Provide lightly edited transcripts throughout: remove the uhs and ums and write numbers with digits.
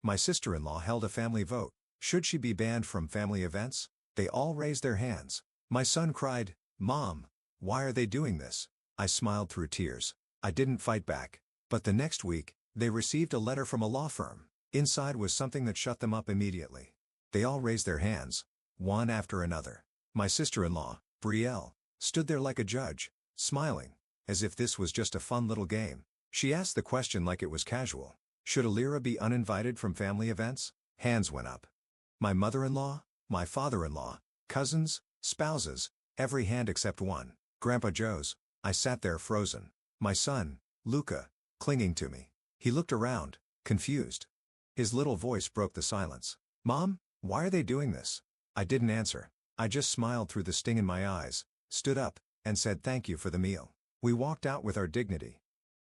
My sister-in-law held a family vote. Should she be banned from family events? They all raised their hands. My son cried, "Mom, why are they doing this?" I smiled through tears. I didn't fight back. But the next week, they received a letter from a law firm. Inside was something that shut them up immediately. They all raised their hands, one after another. My sister-in-law, Brielle, stood there like a judge, smiling, as if this was just a fun little game. She asked the question like it was casual. Should Alira be uninvited from family events? Hands went up. My mother-in-law, my father-in-law, cousins, spouses, every hand except one, Grandpa Joe's. I sat there frozen. My son, Luca, clinging to me. He looked around, confused. His little voice broke the silence. "Mom, why are they doing this?" I didn't answer. I just smiled through the sting in my eyes, stood up, and said thank you for the meal. We walked out with our dignity.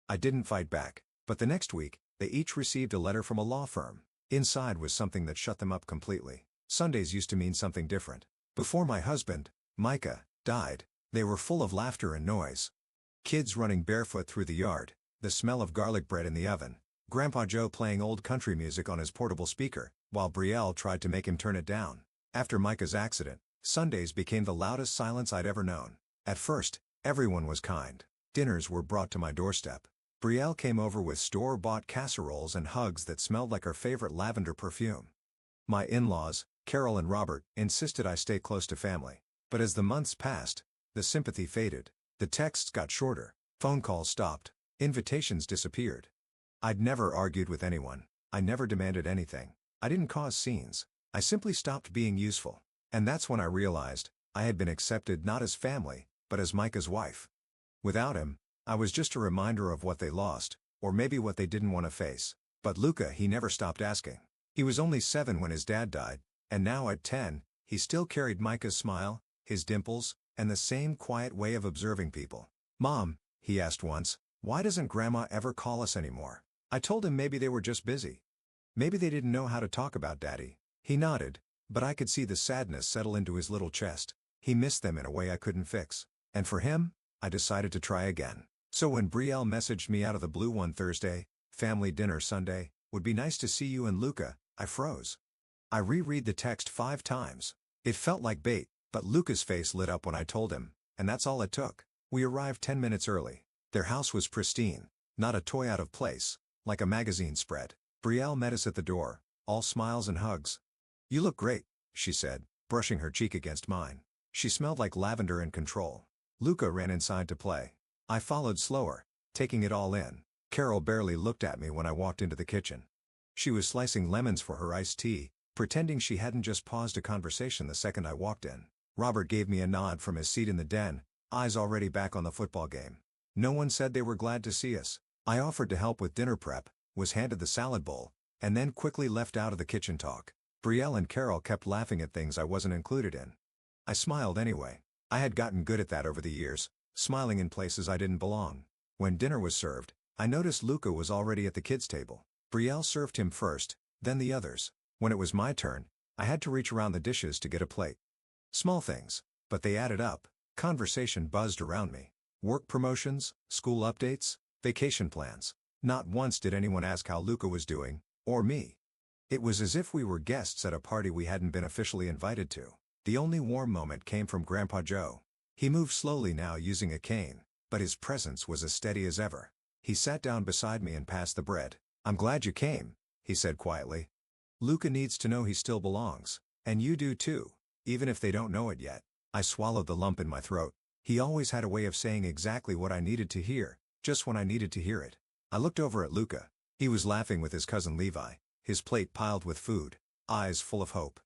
I didn't fight back, but the next week, they each received a letter from a law firm. Inside was something that shut them up completely. Sundays used to mean something different. Before my husband, Micah, died, they were full of laughter and noise. Kids running barefoot through the yard, the smell of garlic bread in the oven, Grandpa Joe playing old country music on his portable speaker, while Brielle tried to make him turn it down. After Micah's accident, Sundays became the loudest silence I'd ever known. At first, everyone was kind. Dinners were brought to my doorstep. Brielle came over with store-bought casseroles and hugs that smelled like her favorite lavender perfume. My in-laws, Carol and Robert, insisted I stay close to family. But as the months passed, the sympathy faded. The texts got shorter. Phone calls stopped. Invitations disappeared. I'd never argued with anyone. I never demanded anything. I didn't cause scenes. I simply stopped being useful. And that's when I realized, I had been accepted not as family, but as Micah's wife. Without him, I was just a reminder of what they lost, or maybe what they didn't want to face. But Luca, he never stopped asking. He was only 7 when his dad died, and now at 10, he still carried Micah's smile, his dimples, and the same quiet way of observing people. "Mom," he asked once, "why doesn't Grandma ever call us anymore?" I told him maybe they were just busy. Maybe they didn't know how to talk about Daddy. He nodded, but I could see the sadness settle into his little chest. He missed them in a way I couldn't fix. And for him, I decided to try again. So when Brielle messaged me out of the blue one Thursday, "Family dinner Sunday, would be nice to see you and Luca," I froze. I reread the text 5 times. It felt like bait, but Luca's face lit up when I told him, and that's all it took. We arrived 10 minutes early. Their house was pristine, not a toy out of place, like a magazine spread. Brielle met us at the door, all smiles and hugs. "You look great," she said, brushing her cheek against mine. She smelled like lavender and control. Luca ran inside to play. I followed slower, taking it all in. Carol barely looked at me when I walked into the kitchen. She was slicing lemons for her iced tea, pretending she hadn't just paused a conversation the second I walked in. Robert gave me a nod from his seat in the den, eyes already back on the football game. No one said they were glad to see us. I offered to help with dinner prep, was handed the salad bowl, and then quickly left out of the kitchen talk. Brielle and Carol kept laughing at things I wasn't included in. I smiled anyway. I had gotten good at that over the years, smiling in places I didn't belong. When dinner was served, I noticed Luca was already at the kids' table. Brielle served him first, then the others. When it was my turn, I had to reach around the dishes to get a plate. Small things, but they added up. Conversation buzzed around me. Work promotions, school updates, vacation plans. Not once did anyone ask how Luca was doing, or me. It was as if we were guests at a party we hadn't been officially invited to. The only warm moment came from Grandpa Joe. He moved slowly now using a cane, but his presence was as steady as ever. He sat down beside me and passed the bread. "I'm glad you came," he said quietly. "Luca needs to know he still belongs, and you do too, even if they don't know it yet." I swallowed the lump in my throat. He always had a way of saying exactly what I needed to hear, just when I needed to hear it. I looked over at Luca. He was laughing with his cousin Levi, his plate piled with food, eyes full of hope.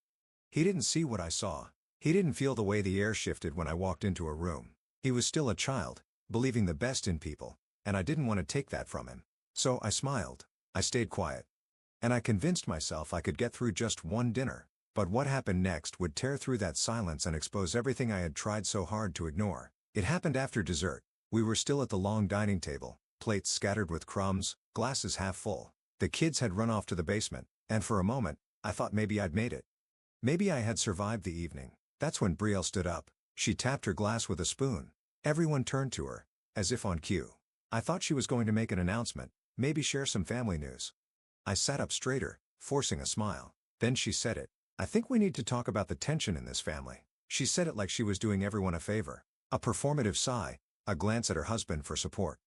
He didn't see what I saw. He didn't feel the way the air shifted when I walked into a room. He was still a child, believing the best in people, and I didn't want to take that from him. So I smiled. I stayed quiet. And I convinced myself I could get through just one dinner. But what happened next would tear through that silence and expose everything I had tried so hard to ignore. It happened after dessert. We were still at the long dining table, plates scattered with crumbs, glasses half full. The kids had run off to the basement, and for a moment, I thought maybe I'd made it. Maybe I had survived the evening. That's when Brielle stood up. She tapped her glass with a spoon. Everyone turned to her, as if on cue. I thought she was going to make an announcement, maybe share some family news. I sat up straighter, forcing a smile. Then she said it. I think we need to talk about the tension in this family. She said it like she was doing everyone a favor. A performative sigh, a glance at her husband for support.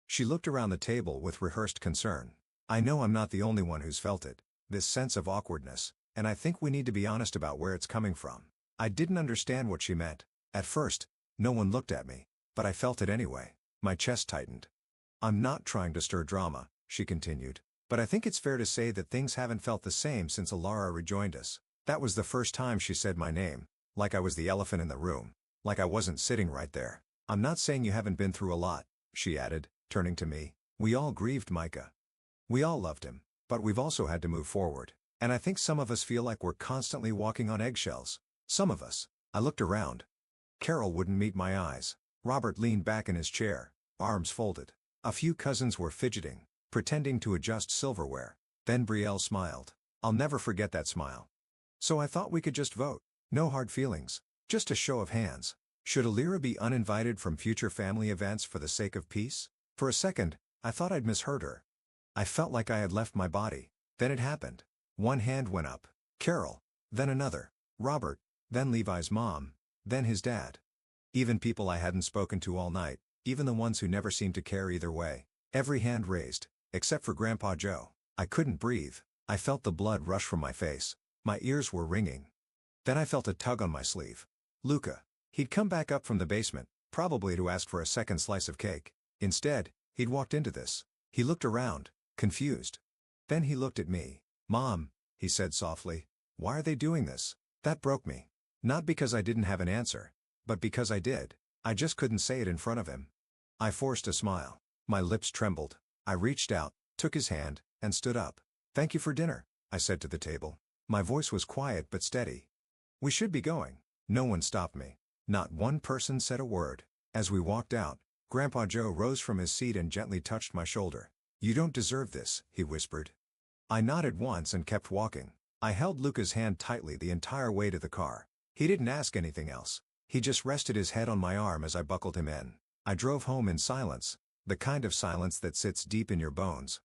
She looked around the table with rehearsed concern. I know I'm not the only one who's felt it, this sense of awkwardness, and I think we need to be honest about where it's coming from. I didn't understand what she meant. At first, no one looked at me, but I felt it anyway. My chest tightened. I'm not trying to stir drama, she continued, but I think it's fair to say that things haven't felt the same since Alara rejoined us. That was the first time she said my name, like I was the elephant in the room, like I wasn't sitting right there. I'm not saying you haven't been through a lot, she added, turning to me. We all grieved Micah. We all loved him, but we've also had to move forward. And I think some of us feel like we're constantly walking on eggshells. Some of us. I looked around. Carol wouldn't meet my eyes. Robert leaned back in his chair, arms folded. A few cousins were fidgeting, pretending to adjust silverware. Then Brielle smiled. I'll never forget that smile. So I thought we could just vote. No hard feelings. Just a show of hands. Should Alira be uninvited from future family events for the sake of peace? For a second, I thought I'd misheard her. I felt like I had left my body. Then it happened. One hand went up. Carol. Then another. Robert. Then Levi's mom. Then his dad. Even people I hadn't spoken to all night, even the ones who never seemed to care either way. Every hand raised, except for Grandpa Joe. I couldn't breathe. I felt the blood rush from my face. My ears were ringing. Then I felt a tug on my sleeve. Luca. He'd come back up from the basement, probably to ask for a second slice of cake. Instead, he'd walked into this. He looked around, confused. Then he looked at me. Mom, he said softly, why are they doing this? That broke me. Not because I didn't have an answer, but because I did. I just couldn't say it in front of him. I forced a smile. My lips trembled. I reached out, took his hand, and stood up. Thank you for dinner, I said to the table. My voice was quiet but steady. We should be going. No one stopped me. Not one person said a word. As we walked out, Grandpa Joe rose from his seat and gently touched my shoulder. You don't deserve this, he whispered. I nodded once and kept walking. I held Luca's hand tightly the entire way to the car. He didn't ask anything else. He just rested his head on my arm as I buckled him in. I drove home in silence, the kind of silence that sits deep in your bones.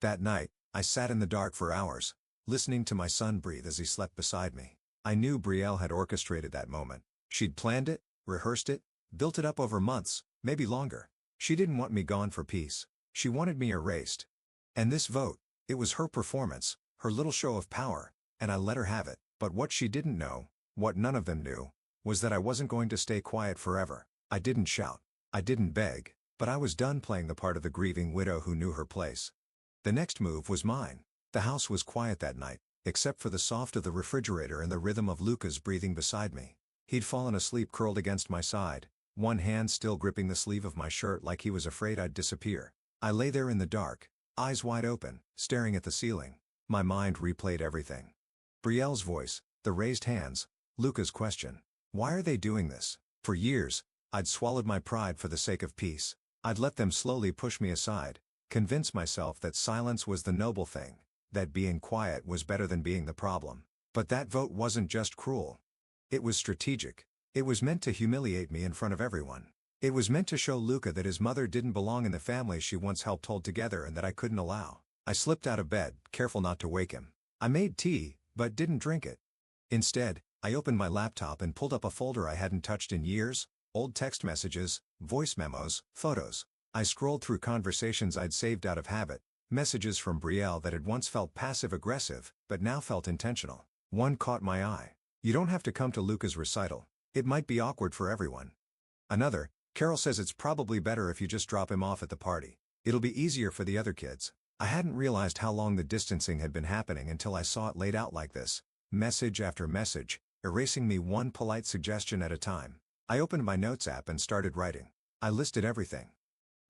That night, I sat in the dark for hours, listening to my son breathe as he slept beside me. I knew Brielle had orchestrated that moment. She'd planned it, rehearsed it, built it up over months, maybe longer. She didn't want me gone for peace. She wanted me erased. And this vote, it was her performance, her little show of power, and I let her have it. But what she didn't know, what none of them knew, was that I wasn't going to stay quiet forever. I didn't shout. I didn't beg, but I was done playing the part of the grieving widow who knew her place. The next move was mine. The house was quiet that night, except for the soft of the refrigerator and the rhythm of Luca's breathing beside me. He'd fallen asleep curled against my side, one hand still gripping the sleeve of my shirt like he was afraid I'd disappear. I lay there in the dark, eyes wide open, staring at the ceiling. My mind replayed everything. Brielle's voice, the raised hands, Luca's question. Why are they doing this? For years, I'd swallowed my pride for the sake of peace. I'd let them slowly push me aside, convince myself that silence was the noble thing, that being quiet was better than being the problem. But that vote wasn't just cruel. It was strategic. It was meant to humiliate me in front of everyone. It was meant to show Luca that his mother didn't belong in the family she once helped hold together and that I couldn't allow. I slipped out of bed, careful not to wake him. I made tea, but didn't drink it. Instead, I opened my laptop and pulled up a folder I hadn't touched in years, old text messages, voice memos, photos. I scrolled through conversations I'd saved out of habit, messages from Brielle that had once felt passive-aggressive, but now felt intentional. One caught my eye. You don't have to come to Luca's recital. It might be awkward for everyone. Another, Carol says it's probably better if you just drop him off at the party. It'll be easier for the other kids. I hadn't realized how long the distancing had been happening until I saw it laid out like this. Message after message, erasing me one polite suggestion at a time. I opened my notes app and started writing. I listed everything.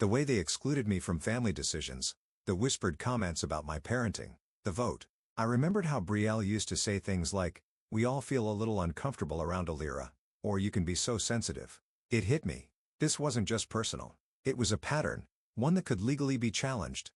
The way they excluded me from family decisions, the whispered comments about my parenting, the vote. I remembered how Brielle used to say things like, we all feel a little uncomfortable around Alira, or you can be so sensitive. It hit me. This wasn't just personal. It was a pattern, one that could legally be challenged.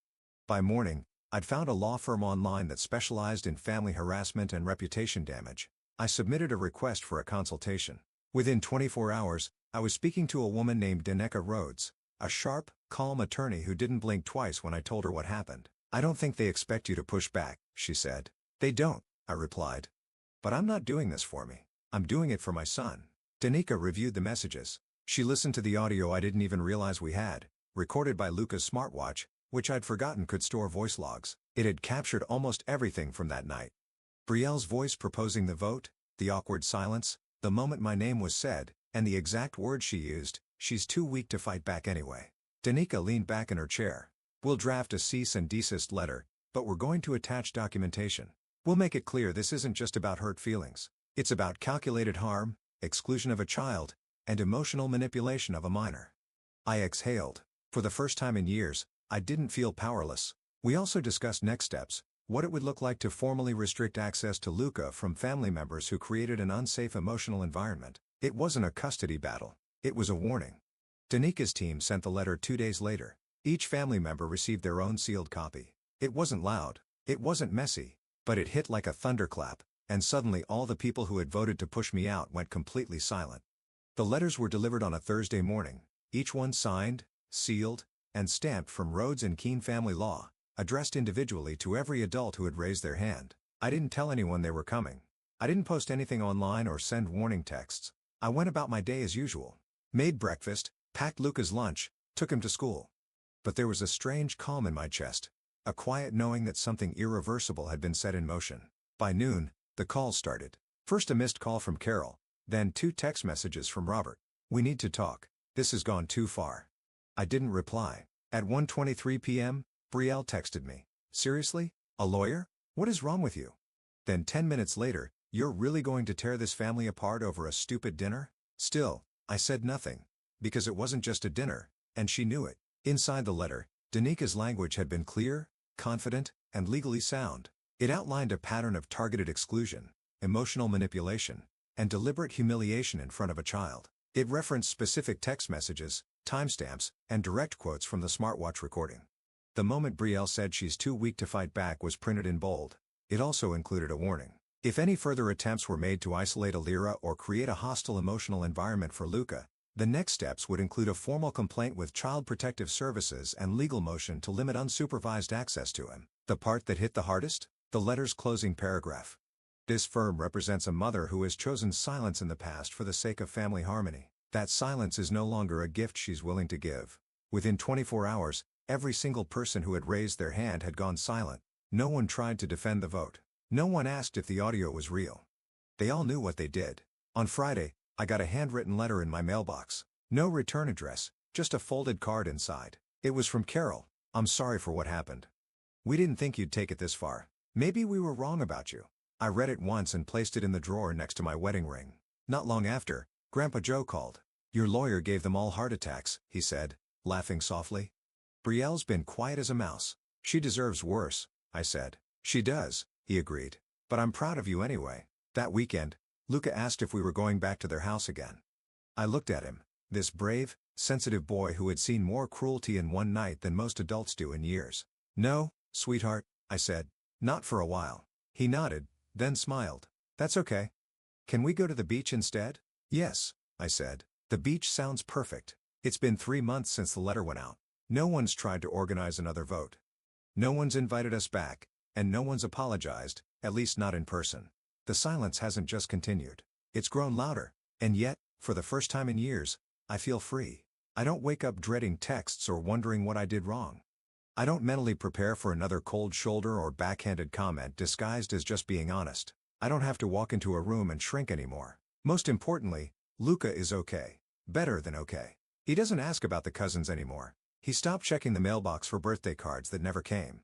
By morning, I'd found a law firm online that specialized in family harassment and reputation damage. I submitted a request for a consultation. Within 24 hours, I was speaking to a woman named Danica Rhodes, a sharp, calm attorney who didn't blink twice when I told her what happened. I don't think they expect you to push back, she said. They don't, I replied. But I'm not doing this for me. I'm doing it for my son. Danica reviewed the messages. She listened to the audio I didn't even realize we had, recorded by Luca's smartwatch, which I'd forgotten could store voice logs. It had captured almost everything from that night. Brielle's voice proposing the vote, the awkward silence, the moment my name was said, and the exact words she used, "She's too weak to fight back anyway." Danica leaned back in her chair. "We'll draft a cease and desist letter, but we're going to attach documentation. We'll make it clear this isn't just about hurt feelings. It's about calculated harm, exclusion of a child, and emotional manipulation of a minor." I exhaled. For the first time in years, I didn't feel powerless. We also discussed next steps, what it would look like to formally restrict access to Luca from family members who created an unsafe emotional environment. It wasn't a custody battle. It was a warning. Danica's team sent the letter 2 days later. Each family member received their own sealed copy. It wasn't loud. It wasn't messy. But it hit like a thunderclap, and suddenly all the people who had voted to push me out went completely silent. The letters were delivered on a Thursday morning, each one signed, sealed, and stamped from Rhodes and Keene Family Law, addressed individually to every adult who had raised their hand. I didn't tell anyone they were coming. I didn't post anything online or send warning texts. I went about my day as usual. Made breakfast, packed Luca's lunch, took him to school. But there was a strange calm in my chest. A quiet knowing that something irreversible had been set in motion. By noon, the calls started. First a missed call from Carol, then 2 text messages from Robert. "We need to talk. This has gone too far." I didn't reply. At 1:23 p.m., Brielle texted me. "Seriously? A lawyer? What is wrong with you?" Then 10 minutes later, "You're really going to tear this family apart over a stupid dinner?" Still, I said nothing. Because it wasn't just a dinner, and she knew it. Inside the letter, Danica's language had been clear, confident, and legally sound. It outlined a pattern of targeted exclusion, emotional manipulation, and deliberate humiliation in front of a child. It referenced specific text messages, timestamps, and direct quotes from the smartwatch recording. The moment Brielle said she's too weak to fight back was printed in bold. It also included a warning. If any further attempts were made to isolate Alira or create a hostile emotional environment for Luca, the next steps would include a formal complaint with Child Protective Services and legal motion to limit unsupervised access to him. The part that hit the hardest? The letter's closing paragraph. "This firm represents a mother who has chosen silence in the past for the sake of family harmony. That silence is no longer a gift she's willing to give." Within 24 hours, every single person who had raised their hand had gone silent. No one tried to defend the vote. No one asked if the audio was real. They all knew what they did. On Friday, I got a handwritten letter in my mailbox. No return address, just a folded card inside. It was from Carol. "I'm sorry for what happened. We didn't think you'd take it this far. Maybe we were wrong about you." I read it once and placed it in the drawer next to my wedding ring. Not long after, Grandpa Joe called. "Your lawyer gave them all heart attacks," he said, laughing softly. "Brielle's been quiet as a mouse. She deserves worse," I said. "She does," he agreed. "But I'm proud of you anyway." That weekend, Luca asked if we were going back to their house again. I looked at him, this brave, sensitive boy who had seen more cruelty in one night than most adults do in years. "No, sweetheart," I said. "Not for a while." He nodded, then smiled. "That's okay. Can we go to the beach instead?" "Yes," I said. "The beach sounds perfect." It's been 3 months since the letter went out. No one's tried to organize another vote. No one's invited us back, and no one's apologized, at least not in person. The silence hasn't just continued. It's grown louder, and yet, for the first time in years, I feel free. I don't wake up dreading texts or wondering what I did wrong. I don't mentally prepare for another cold shoulder or backhanded comment disguised as just being honest. I don't have to walk into a room and shrink anymore. Most importantly, Luca is okay. Better than okay. He doesn't ask about the cousins anymore. He stopped checking the mailbox for birthday cards that never came.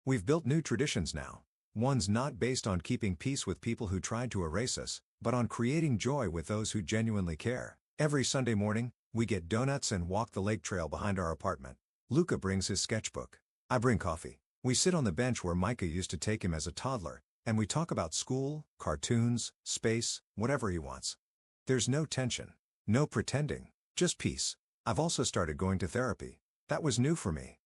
We've built new traditions now. One's not based on keeping peace with people who tried to erase us, but on creating joy with those who genuinely care. Every Sunday morning, we get donuts and walk the lake trail behind our apartment. Luca brings his sketchbook. I bring coffee. We sit on the bench where Micah used to take him as a toddler, and we talk about school, cartoons, space, whatever he wants. There's no tension. No pretending. Just peace. I've also started going to therapy. That was new for me.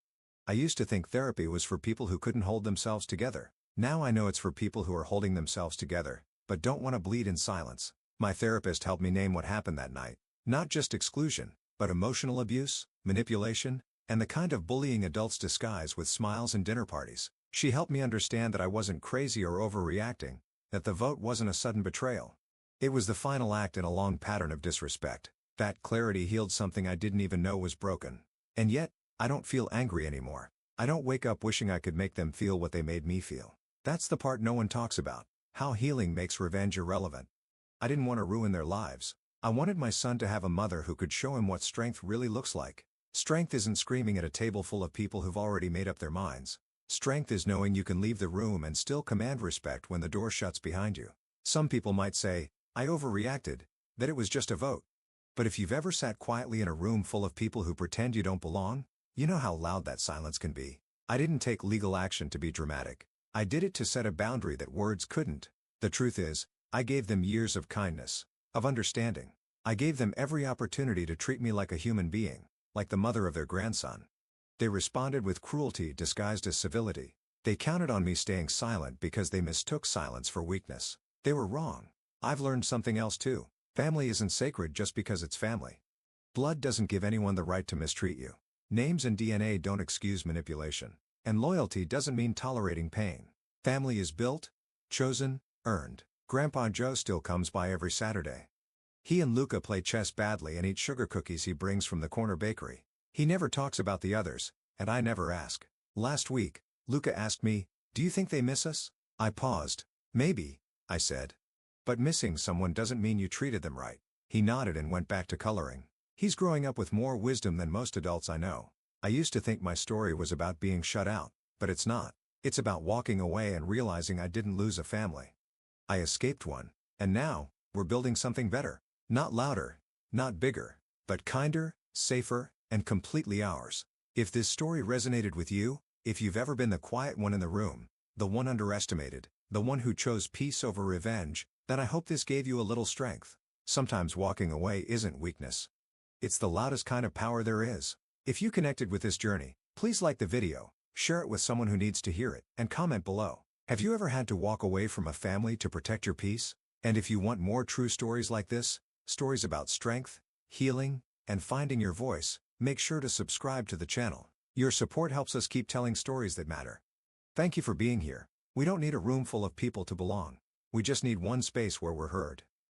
I used to think therapy was for people who couldn't hold themselves together. Now I know it's for people who are holding themselves together, but don't want to bleed in silence. My therapist helped me name what happened that night. Not just exclusion, but emotional abuse, manipulation, and the kind of bullying adults disguise with smiles and dinner parties. She helped me understand that I wasn't crazy or overreacting, that the vote wasn't a sudden betrayal. It was the final act in a long pattern of disrespect. That clarity healed something I didn't even know was broken. And yet, I don't feel angry anymore. I don't wake up wishing I could make them feel what they made me feel. That's the part no one talks about, how healing makes revenge irrelevant. I didn't want to ruin their lives. I wanted my son to have a mother who could show him what strength really looks like. Strength isn't screaming at a table full of people who've already made up their minds. Strength is knowing you can leave the room and still command respect when the door shuts behind you. Some people might say, I overreacted, that it was just a vote. But if you've ever sat quietly in a room full of people who pretend you don't belong, you know how loud that silence can be. I didn't take legal action to be dramatic. I did it to set a boundary that words couldn't. The truth is, I gave them years of kindness, of understanding. I gave them every opportunity to treat me like a human being, like the mother of their grandson. They responded with cruelty disguised as civility. They counted on me staying silent because they mistook silence for weakness. They were wrong. I've learned something else too. Family isn't sacred just because it's family. Blood doesn't give anyone the right to mistreat you. Names and DNA don't excuse manipulation. And loyalty doesn't mean tolerating pain. Family is built, chosen, earned. Grandpa Joe still comes by every Saturday. He and Luca play chess badly and eat sugar cookies he brings from the corner bakery. He never talks about the others, and I never ask. Last week, Luca asked me, "Do you think they miss us?" I paused. "Maybe," I said. "But missing someone doesn't mean you treated them right." He nodded and went back to coloring. He's growing up with more wisdom than most adults I know. I used to think my story was about being shut out, but it's not. It's about walking away and realizing I didn't lose a family. I escaped one, and now, we're building something better. Not louder, not bigger, but kinder, safer, and completely ours. If this story resonated with you, if you've ever been the quiet one in the room, the one underestimated, the one who chose peace over revenge, then I hope this gave you a little strength. Sometimes walking away isn't weakness. It's the loudest kind of power there is. If you connected with this journey, please like the video, share it with someone who needs to hear it, and comment below. Have you ever had to walk away from a family to protect your peace? And if you want more true stories like this, stories about strength, healing, and finding your voice, make sure to subscribe to the channel. Your support helps us keep telling stories that matter. Thank you for being here. We don't need a room full of people to belong. We just need one space where we're heard.